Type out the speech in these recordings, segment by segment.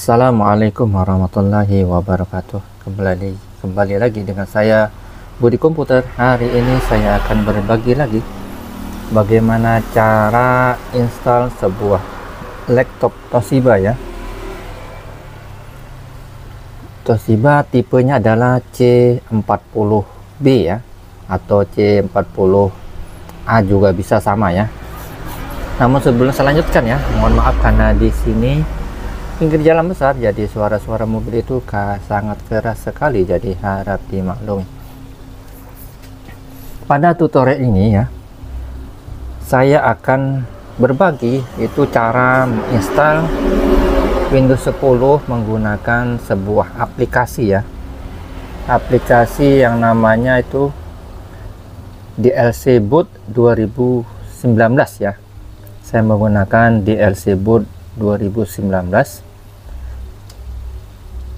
Assalamualaikum warahmatullahi wabarakatuh. Kembali lagi dengan saya Budi Komputer. Hari ini saya akan berbagi lagi bagaimana cara install sebuah laptop Toshiba ya. Toshiba tipenya adalah C40B ya, atau C40A juga bisa sama ya. Namun sebelum saya lanjutkan ya, mohon maaf karena di sini pinggir jalan besar, jadi suara-suara mobil itu sangat keras sekali, jadi harap dimaklumi. Pada tutorial ini ya, saya akan berbagi itu cara menginstal Windows 10 menggunakan sebuah aplikasi ya, aplikasi yang namanya itu DLC Boot 2019 ya. Saya menggunakan DLC Boot 2019.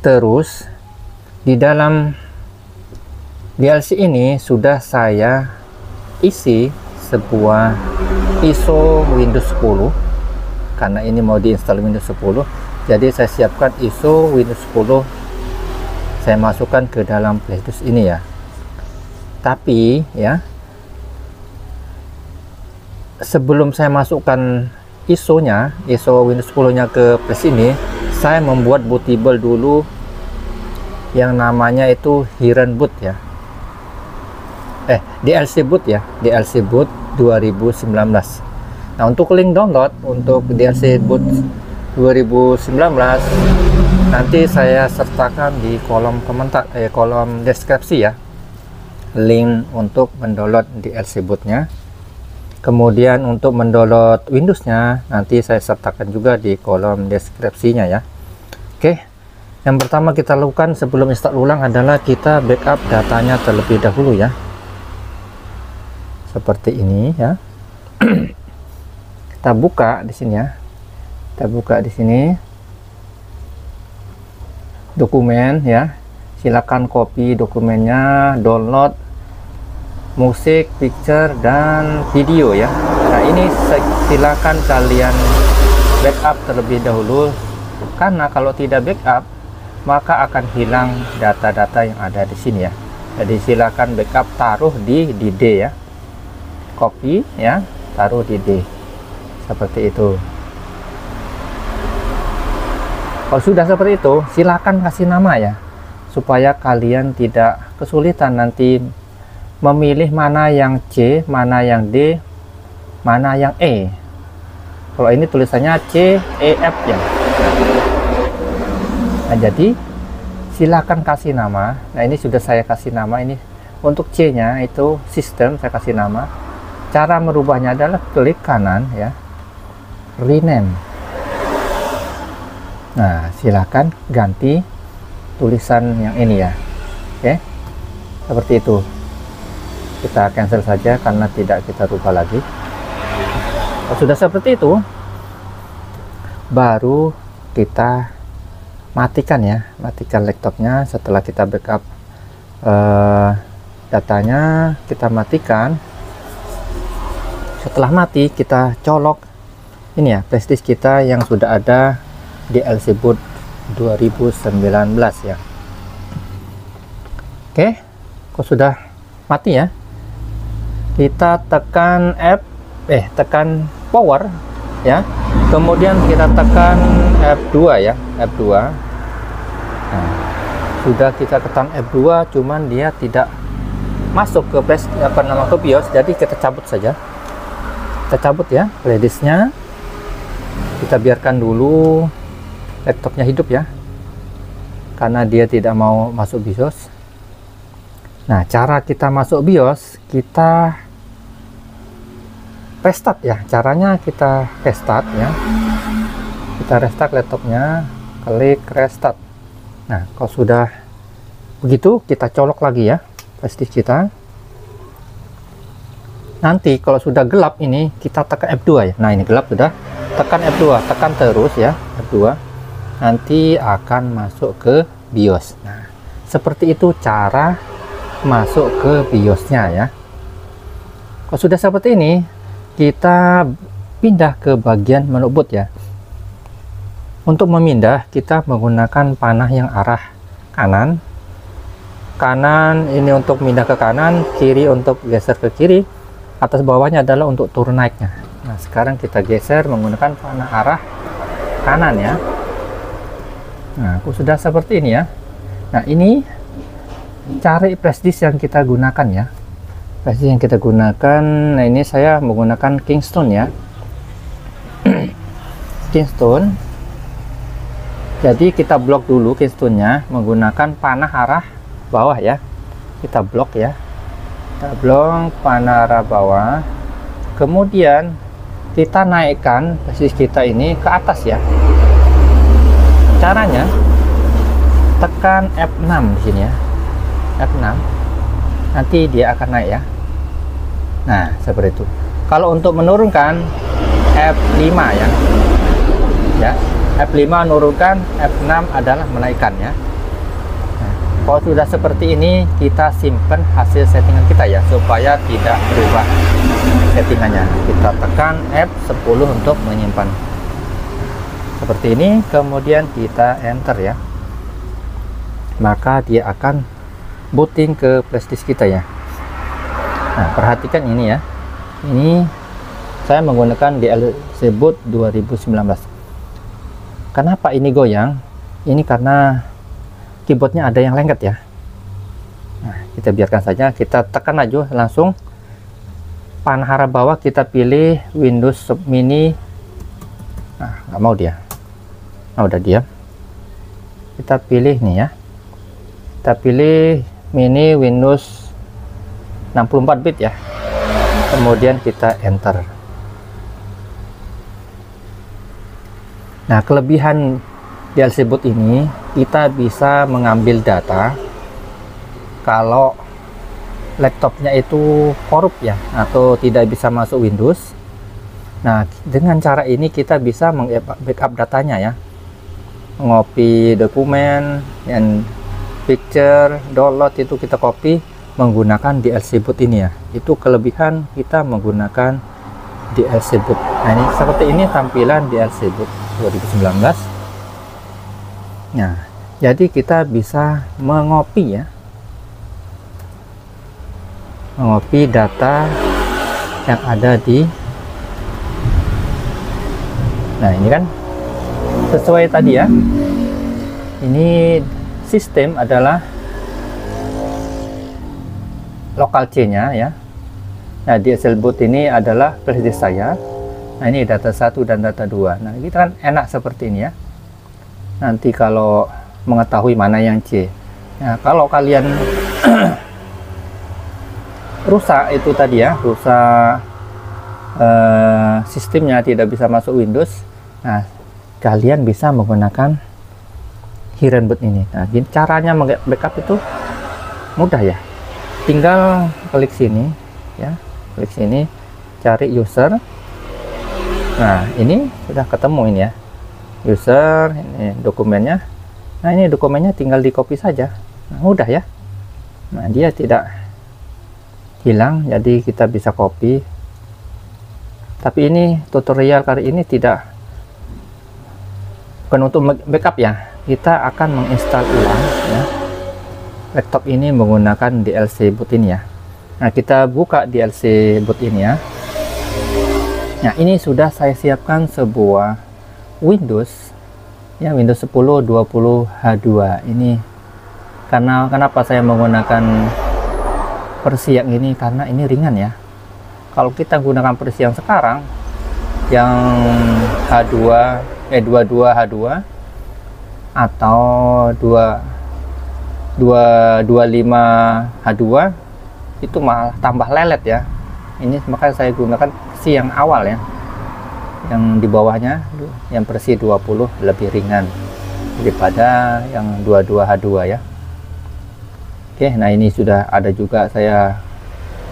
Terus di dalam DLC ini sudah saya isi sebuah ISO Windows 10 karena ini mau diinstal Windows 10. Jadi saya siapkan ISO Windows 10, saya masukkan ke dalam playlist ini ya. Tapi ya, sebelum saya masukkan ISO Windows 10 nya ke playlist ini, saya membuat bootable dulu yang namanya itu Hiren Boot ya, DLC Boot ya, DLC Boot 2019. Nah, untuk link download untuk DLC Boot 2019 nanti saya sertakan di kolom komentar, kolom deskripsi ya, link untuk mendownload DLC bootnya. Kemudian untuk mendownload Windows-nya nanti saya sertakan juga di kolom deskripsinya ya. Oke, yang pertama kita lakukan sebelum install ulang adalah kita backup datanya terlebih dahulu ya, seperti ini ya. Kita buka di sini ya, kita buka di sini dokumen ya, silakan copy dokumennya, download musik, picture, dan video ya. Nah, ini silakan kalian backup terlebih dahulu, karena kalau tidak backup maka akan hilang data-data yang ada di sini ya. Jadi silakan backup, taruh di D ya, copy ya, taruh di D seperti itu. Kalau sudah seperti itu, silakan kasih nama ya, supaya kalian tidak kesulitan nanti memilih mana yang C, mana yang D, mana yang E. Kalau ini tulisannya C, E, F ya. Nah, jadi silakan kasih nama. Nah, ini sudah saya kasih nama. Ini untuk C nya itu sistem, saya kasih nama. Cara merubahnya adalah klik kanan ya, rename. Nah, silakan ganti tulisan yang ini ya. Oke, seperti itu. Kita cancel saja karena tidak kita rubah lagi. Kalau sudah seperti itu, baru kita matikan ya, matikan laptopnya. Setelah kita backup datanya, kita matikan. Setelah mati, kita colok ini ya, flash disk kita yang sudah ada DLC Boot 2019 ya. Oke, kalau sudah mati ya, kita tekan tekan power ya, kemudian kita tekan F2 ya, F2. Nah, sudah kita tekan F2, cuman dia tidak masuk ke flash ke BIOS, jadi kita cabut saja. Kita cabut ya playlistnya, kita biarkan dulu laptopnya hidup ya, karena dia tidak mau masuk BIOS. Nah, cara kita masuk BIOS, kita restart ya. Caranya kita restart ya. Kita restart laptopnya, klik restart. Nah, kalau sudah begitu, kita colok lagi ya flash disk kita. Nanti kalau sudah gelap ini, kita tekan F2 ya. Nah, ini gelap sudah, tekan F2, tekan terus ya, F2. Nanti akan masuk ke BIOS. Nah, seperti itu cara masuk ke BIOS-nya ya. Kalau sudah seperti ini, kita pindah ke bagian menu boot ya. Untuk memindah kita menggunakan panah yang arah kanan. Kanan ini untuk pindah ke kanan, kiri untuk geser ke kiri, atas bawahnya adalah untuk turun naiknya. Nah, sekarang kita geser menggunakan panah arah kanan ya. Nah, aku sudah seperti ini ya. Nah, ini cari flash disk yang kita gunakan ya. Flash disk yang kita gunakan, nah ini saya menggunakan Kingston ya. Kingston. Jadi kita blok dulu Kingstonnya menggunakan panah arah bawah ya. Kita blok ya. Kita blok panah arah bawah. Kemudian kita naikkan flash disk kita ini ke atas ya. Caranya tekan F6 di sini ya. F6. Nanti dia akan naik ya. Nah, seperti itu. Kalau untuk menurunkan F5 ya. Ya. F5 menurunkan, F6 adalah menaikkan ya. Nah, kalau sudah seperti ini, kita simpan hasil settingan kita ya, supaya tidak berubah settingannya. Kita tekan F10 untuk menyimpan. Seperti ini, kemudian kita enter ya. Maka dia akan booting ke flash disk kita ya. Nah, perhatikan ini ya. Ini saya menggunakan DLC Boot 2019. Kenapa ini goyang? Ini karena keyboardnya ada yang lengket ya. Nah, kita biarkan saja, kita tekan aja langsung panah arah bawah, kita pilih Windows Mini. Nah, nggak mau dia. Nah, udah diam. Kita pilih nih ya. Kita pilih Mini Windows 64 bit ya. Kemudian kita enter. Nah, kelebihan DLC Boot ini, kita bisa mengambil data kalau laptopnya itu korup ya, atau tidak bisa masuk Windows. Nah, dengan cara ini kita bisa backup datanya ya, ngopi dokumen dan picture, download itu kita copy menggunakan DLC Boot ini ya. Itu kelebihan kita menggunakan DLC Boot. Nah, ini seperti ini tampilan DLC Boot 2019. Nah, jadi kita bisa mengopi ya, mengopi data yang ada di, nah ini kan sesuai tadi ya. Ini sistem adalah local C nya ya. Nah, DLC Boot ini adalah flash disk saya. Nah, ini data 1 dan data 2. Nah, kita kan enak seperti ini ya. Nanti kalau mengetahui mana yang C. Nah, kalau kalian rusak itu tadi ya, rusak sistemnya tidak bisa masuk Windows. Nah, kalian bisa menggunakan Herrenboot ini. Nah, caranya backup itu mudah ya. Tinggal klik sini ya, klik sini, cari user. Nah, ini sudah ketemu ini ya, user, ini dokumennya. Nah, ini dokumennya tinggal di copy saja. Nah, mudah ya. Nah, dia tidak hilang, jadi kita bisa copy. Tapi ini tutorial kali ini tidak, bukan untuk backup ya. Kita akan menginstal ulang ya laptop ini menggunakan DLC Boot ini ya. Nah, kita buka DLC Boot ini ya. Nah, ini sudah saya siapkan sebuah Windows ya, Windows 10 20H2 ini. Kenapa saya menggunakan versi yang ini? Karena ini ringan ya. Kalau kita gunakan versi yang sekarang yang H2 22H2 atau 225H2 itu malah tambah lelet ya. Ini makanya saya gunakan versi yang awal ya, yang di bawahnya yang versi 20 lebih ringan daripada yang 22H2 ya. Oke, nah ini sudah ada juga saya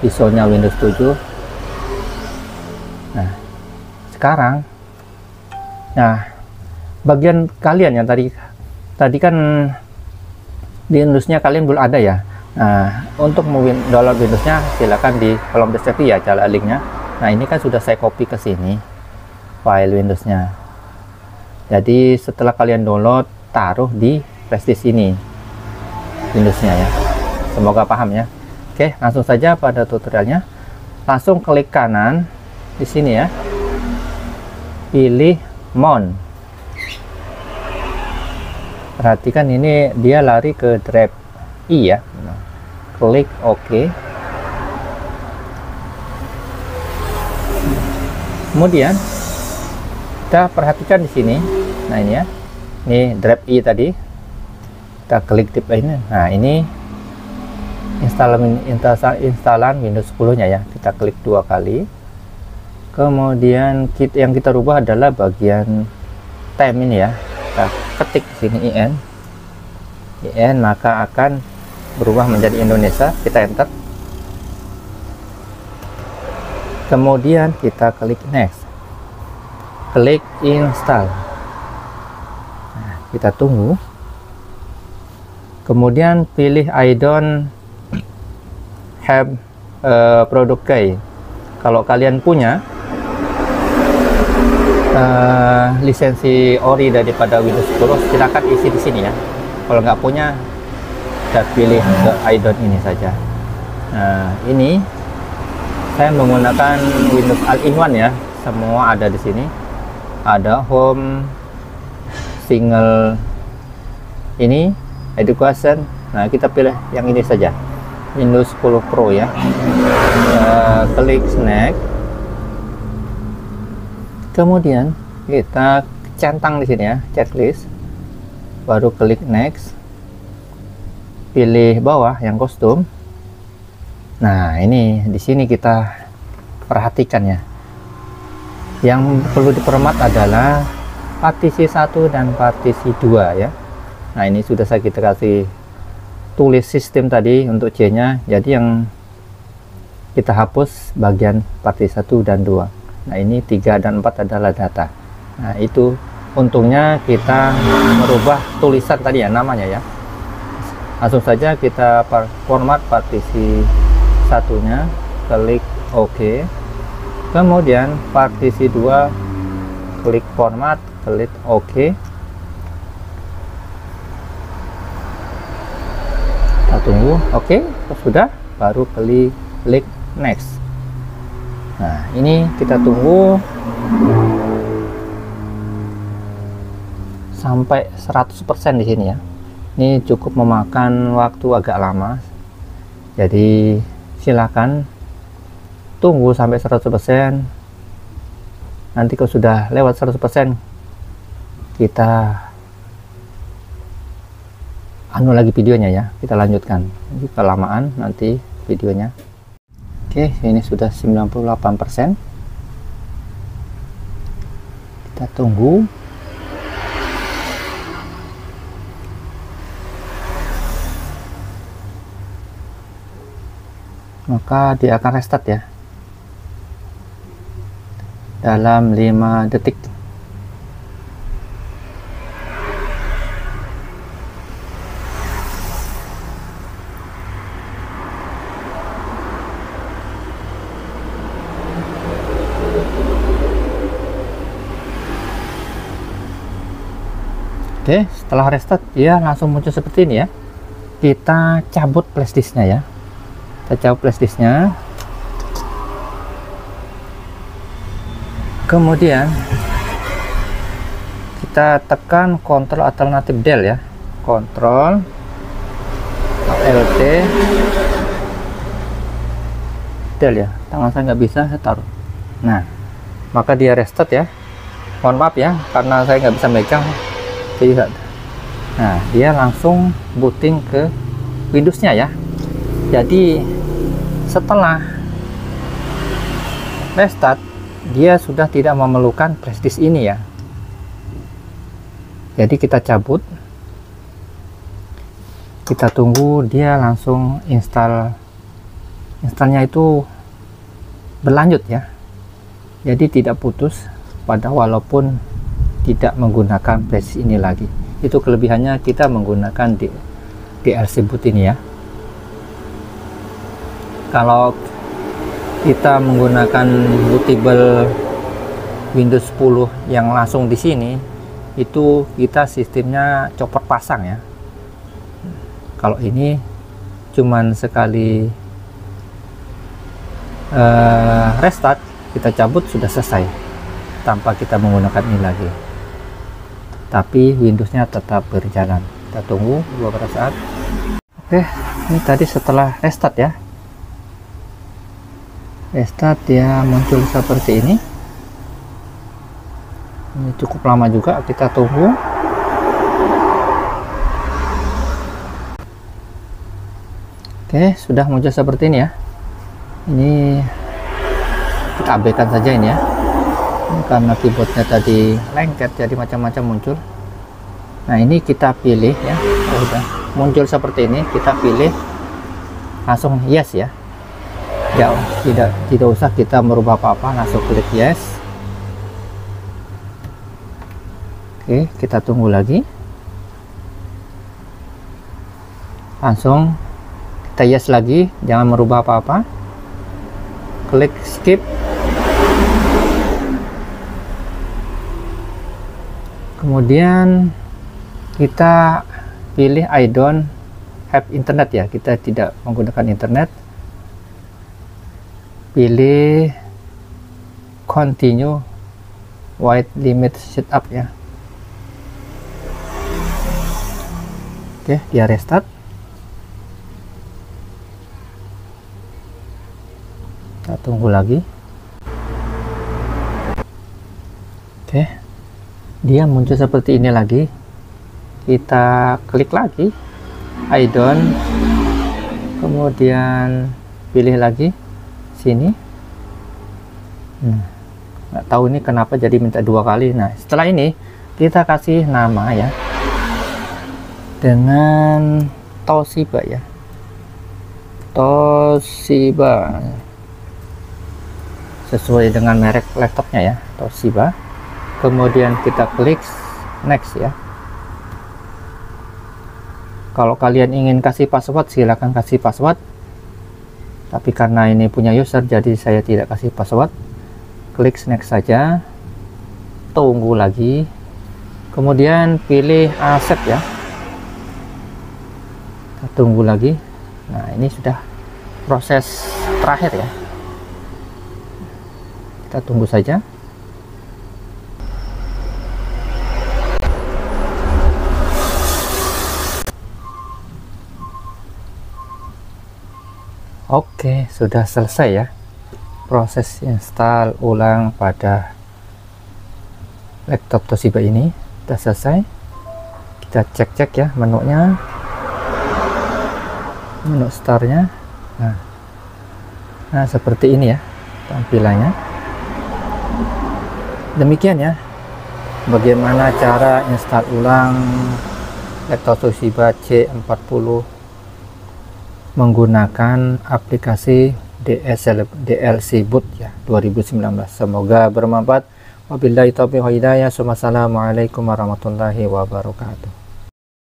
ISO-nya Windows 7. Nah, sekarang bagian kalian yang tadi kan di Windows-nya kalian belum ada ya. Nah, untuk download Windows-nya silakan di kolom deskripsi ya, linknya. Nah, ini kan sudah saya copy ke sini file Windows-nya. Jadi setelah kalian download, taruh di flashdisk ini Windowsnya ya. Semoga paham ya. Oke, langsung saja pada tutorialnya. Langsung klik kanan di sini ya, pilih mount. Perhatikan ini dia lari ke drive I ya. Klik OK. Kemudian kita perhatikan di sini. Nah ini ya, ini drive I tadi. Kita klik tip ini. Nah ini instalan Windows 10 nya ya. Kita klik 2 kali. Kemudian yang kita rubah adalah bagian time ini ya. Kita ketik di sini IN, maka akan berubah menjadi Indonesia. Kita enter. Kemudian kita klik next, klik install. Nah, kita tunggu. Kemudian pilih I don't have product key. Kalau kalian punya lisensi ori daripada Windows 10, silakan isi di sini ya. Kalau nggak punya, kita pilih ke I don't ini saja. Nah, ini saya menggunakan Windows All-in-One ya. Semua ada di sini. Ada home, single, ini education. Nah, kita pilih yang ini saja, Windows 10 Pro ya. Klik next. Kemudian kita centang di sini ya, checklist. Baru klik next. Pilih bawah yang kostum. Nah, ini di sini kita perhatikan ya. Yang perlu dipermat adalah partisi 1 dan partisi 2 ya. Nah, ini sudah kita kasih tulis sistem tadi untuk C-nya. Jadi yang kita hapus bagian partisi 1 dan 2. Nah, ini 3 dan 4 adalah data. Nah, itu untungnya kita merubah tulisan tadi ya, namanya ya. Langsung saja kita format partisi satunya, klik OK. Kemudian partisi 2, klik format, klik OK. Kita tunggu. Oke, sudah, baru klik next. Nah, ini kita tunggu sampai 100% di sini ya. Ini cukup memakan waktu agak lama. Jadi silakan tunggu sampai 100%. Nanti kalau sudah lewat 100%, kita anu lagi videonya ya, kita lanjutkan. Jadi kelamaan nanti videonya. Oke, ini sudah 98%. Kita tunggu. Maka dia akan restart ya dalam 5 detik. Oke, setelah restart dia langsung muncul seperti ini ya. Kita cabut flashdisknya ya. Kita cabut flashdisknya. Kemudian kita tekan Ctrl alternatif Del ya. Ctrl Alt Del ya. Tangan saya nggak bisa, saya taruh. Nah, maka dia restart ya. Mohon maaf ya, karena saya nggak bisa megang. Nah, dia langsung booting ke Windows-nya ya. Jadi setelah restart, dia sudah tidak memerlukan flashdisk ini ya. Jadi kita cabut, kita tunggu dia langsung installnya itu berlanjut ya. Jadi tidak putus pada walaupun tidak menggunakan flash ini lagi. Itu kelebihannya kita menggunakan DLC boot ini ya. Kalau kita menggunakan bootable Windows 10 yang langsung di sini, itu kita sistemnya copot pasang ya. Kalau ini cuman sekali restart, kita cabut sudah selesai tanpa kita menggunakan ini lagi, tapi Windowsnya tetap berjalan. Kita tunggu beberapa saat. Oke, ini tadi setelah restart ya, restart dia muncul seperti ini. Ini cukup lama juga, kita tunggu. Oke, sudah muncul seperti ini ya. Ini kita abaikan saja ini ya. Ini karena keyboardnya tadi lengket, jadi macam-macam muncul. Nah, ini kita pilih ya. Oh, udah muncul seperti ini, kita pilih langsung yes ya. Ya, tidak usah kita merubah apa-apa, langsung klik yes. Oke, kita tunggu lagi. Langsung kita yes lagi, jangan merubah apa-apa. Klik skip. Kemudian kita pilih I don't have internet ya, kita tidak menggunakan internet. Pilih continue wide limit setup ya. Oke, dia restart. Kita tunggu lagi. Oke, dia muncul seperti ini lagi. Kita klik lagi I don't, kemudian pilih lagi sini. Nggak tahu ini kenapa jadi minta 2 kali. Nah, setelah ini kita kasih nama ya dengan Toshiba ya, Toshiba, sesuai dengan merek laptopnya ya, Toshiba. Kemudian kita klik next ya. Kalau kalian ingin kasih password, silahkan kasih password, tapi karena ini punya user jadi saya tidak kasih password. Klik next saja, tunggu lagi, kemudian pilih accept ya. Kita tunggu lagi. Nah, ini sudah proses terakhir ya, kita tunggu saja. Oke, sudah selesai ya proses install ulang pada laptop Toshiba ini. Sudah selesai. Kita cek ya menunya, menu startnya. Nah, seperti ini ya tampilannya. Demikian ya bagaimana cara install ulang laptop Toshiba C40 menggunakan aplikasi DLC Boot ya 2019. Semoga bermanfaat. Wabillahi taufiq wal hidayah. Wassalamualaikum warahmatullahi wabarakatuh.